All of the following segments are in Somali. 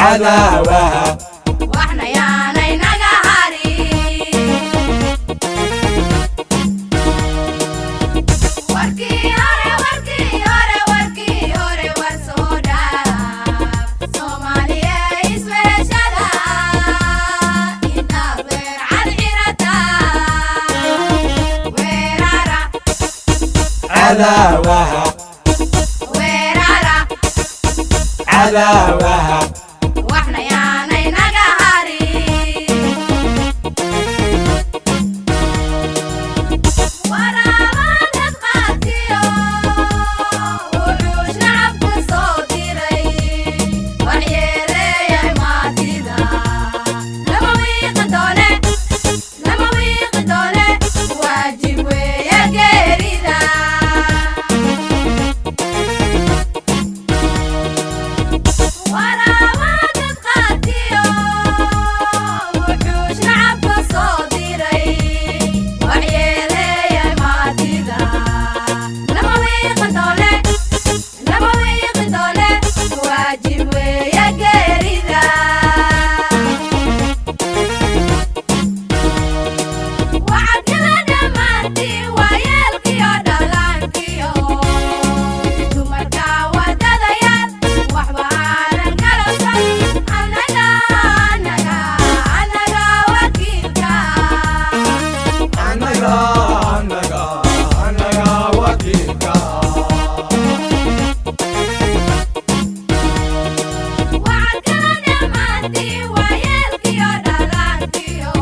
عداوها واحنا يا نينا قهري وركي هوري وركي هوري وركي هوري ورسودا صوماليا اسمه شدا يناظر عن حيرتا ويرارا عداوها ويرارا عداوها واحنا يا نينا قهري ورا ما تبقاتيو وحوش نعب صوتيري وحيري يا ماتيدا لما ويقدوني لما ويقدوني واجب ويا قريدا ورا ما تبقاتيو وحوش نعب صوتيري وحيري يا ماتيدا لما ويقدوني واجب ويا قريدا وعدنا دمانتي ويلقيو دلانكيو dumarka wadadayaal waxbaanan kala socon anaga wakiilka anaga wakiilka wacadkala dhammaantii waayeelkiyo dhalaankiyo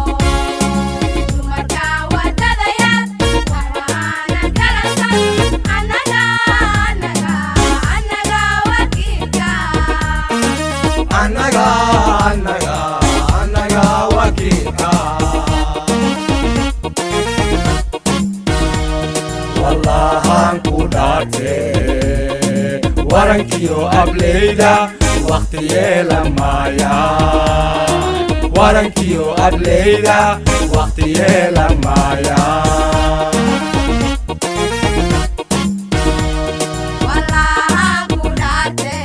dumarka wadadayaal waxbaanan kala socon anaga wakiilka anaga wakiilka wallahan ku dhaarte warankiyo ableyda waqti yeelamaya warankiyo ableyda waqti yeelamaya wallahan ku dhaarte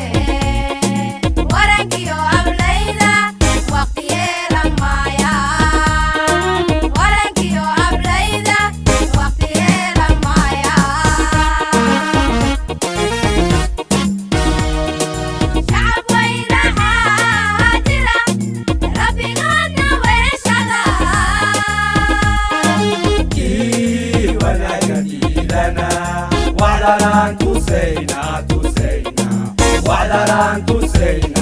warankiyo ableyda waqti yeelamaya warankiyo ableyda waqti yeelamaya shacab weynaha jira rabbigoodna weeshada kii wanaaga diidana wacdaraan tusayna wacdaraan tusayna